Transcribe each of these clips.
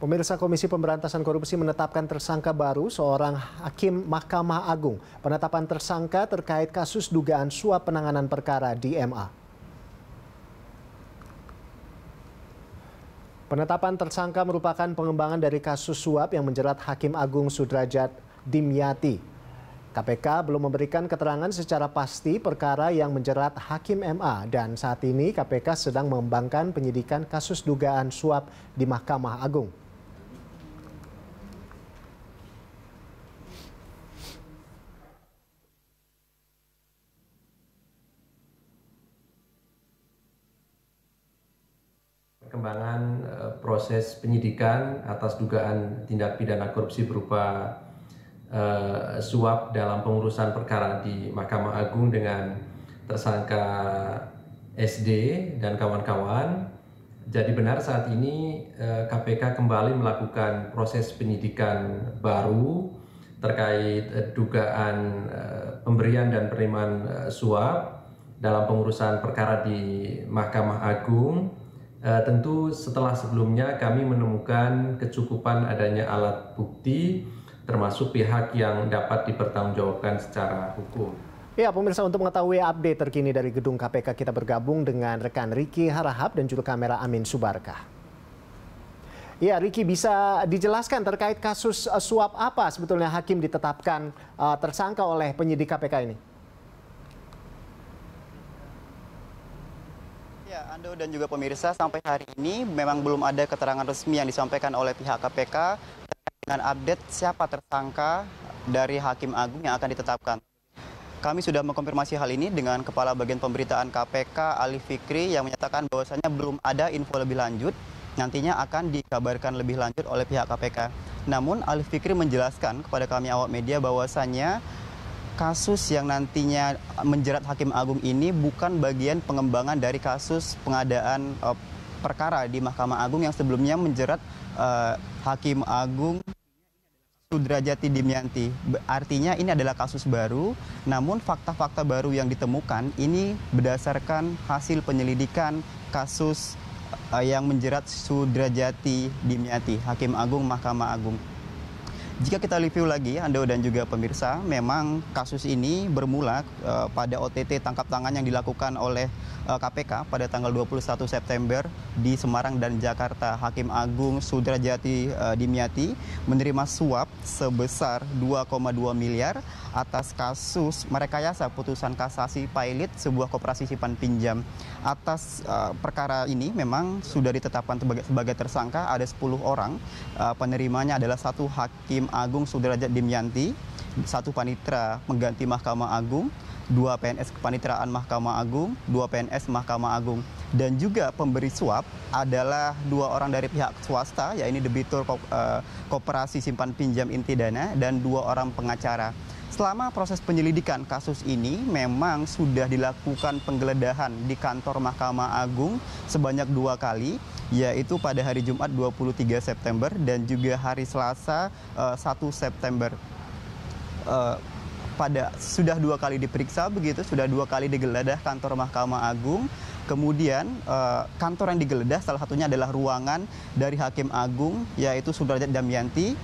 Pemirsa, Komisi Pemberantasan Korupsi menetapkan tersangka baru seorang hakim Mahkamah Agung. Penetapan tersangka terkait kasus dugaan suap penanganan perkara di MA. Penetapan tersangka merupakan pengembangan dari kasus suap yang menjerat Hakim Agung Sudrajat Dimyati. KPK belum memberikan keterangan secara pasti perkara yang menjerat Hakim MA dan saat ini KPK sedang mengembangkan penyidikan kasus dugaan suap di Mahkamah Agung. Perkembangan proses penyidikan atas dugaan tindak pidana korupsi berupa suap dalam pengurusan perkara di Mahkamah Agung dengan tersangka SD dan kawan-kawan. Jadi benar saat ini KPK kembali melakukan proses penyidikan baru terkait dugaan pemberian dan penerimaan suap dalam pengurusan perkara di Mahkamah Agung. Tentu setelah sebelumnya kami menemukan kecukupan adanya alat bukti termasuk pihak yang dapat dipertanggungjawabkan secara hukum. Ya, pemirsa, untuk mengetahui update terkini dari gedung KPK kita bergabung dengan rekan Riki Harahap dan juru kamera Amin Subarkah. Ya, Riki, bisa dijelaskan terkait kasus suap apa sebetulnya hakim ditetapkan tersangka oleh penyidik KPK ini? Ya, Ando dan juga pemirsa, sampai hari ini memang belum ada keterangan resmi yang disampaikan oleh pihak KPK dengan update siapa tersangka dari Hakim Agung yang akan ditetapkan. Kami sudah mengkonfirmasi hal ini dengan Kepala Bagian Pemberitaan KPK Ali Fikri yang menyatakan bahwasannya belum ada info lebih lanjut, nantinya akan dikabarkan lebih lanjut oleh pihak KPK. Namun Ali Fikri menjelaskan kepada kami awak media bahwasannya kasus yang nantinya menjerat Hakim Agung ini bukan bagian pengembangan dari kasus pengadaan perkara di Mahkamah Agung yang sebelumnya menjerat Hakim Agung Sudrajat Dimyati. Artinya ini adalah kasus baru, namun fakta-fakta baru yang ditemukan ini berdasarkan hasil penyelidikan kasus yang menjerat Sudrajat Dimyati, Hakim Agung Mahkamah Agung. Jika kita review lagi, Anda dan juga pemirsa, memang kasus ini bermula pada OTT tangkap tangan yang dilakukan oleh KPK pada tanggal 21 September di Semarang dan Jakarta. Hakim Agung Sudrajat Dimyati menerima suap sebesar 2,2 miliar atas kasus merekayasa putusan kasasi pilot sebuah koperasi simpan pinjam. Atas perkara ini memang sudah ditetapkan sebagai tersangka ada 10 orang. Penerimanya adalah satu Hakim Agung Sudrajat Dimyati, satu panitera pengganti Mahkamah Agung, 2 PNS Kepanitraan Mahkamah Agung, 2 PNS Mahkamah Agung. Dan juga pemberi suap adalah 2 orang dari pihak swasta, yaitu debitur koperasi simpan pinjam inti dana dan 2 orang pengacara. Selama proses penyelidikan kasus ini memang sudah dilakukan penggeledahan di kantor Mahkamah Agung sebanyak 2 kali, yaitu pada hari Jumat 23 September dan juga hari Selasa 1 September. Sudah 2 kali diperiksa begitu, sudah 2 kali digeledah kantor Mahkamah Agung. Kemudian kantor yang digeledah salah satunya adalah ruangan dari Hakim Agung yaitu Sudrajat Dimyati,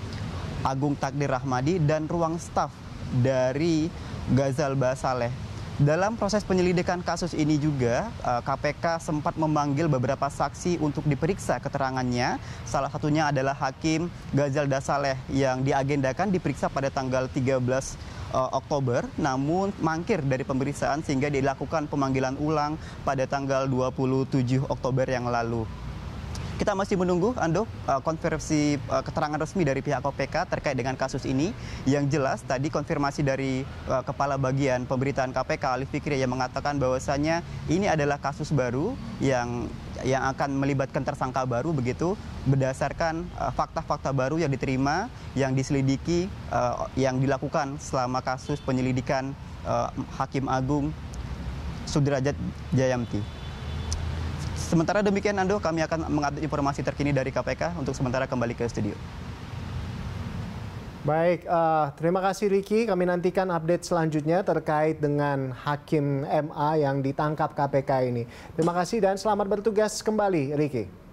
Agung Takdir Rahmadi dan ruang staf dari Ghazal Basaleh. Dalam proses penyelidikan kasus ini juga, KPK sempat memanggil beberapa saksi untuk diperiksa keterangannya. Salah satunya adalah Hakim Ghazal Basaleh yang diagendakan diperiksa pada tanggal 13 Oktober, namun mangkir dari pemeriksaan sehingga dilakukan pemanggilan ulang pada tanggal 27 Oktober yang lalu. Kita masih menunggu, Ando, konfirmasi keterangan resmi dari pihak KPK terkait dengan kasus ini. Yang jelas tadi konfirmasi dari Kepala Bagian Pemberitaan KPK Ali Fikri yang mengatakan bahwasanya ini adalah kasus baru yang akan melibatkan tersangka baru begitu berdasarkan fakta-fakta baru yang diterima, yang diselidiki, yang dilakukan selama kasus penyelidikan Hakim Agung Sudrajat Dimyati. Sementara demikian, Ando, kami akan mengupdate informasi terkini dari KPK untuk sementara kembali ke studio. Baik, terima kasih Riki. Kami nantikan update selanjutnya terkait dengan Hakim MA yang ditangkap KPK ini. Terima kasih dan selamat bertugas kembali, Riki.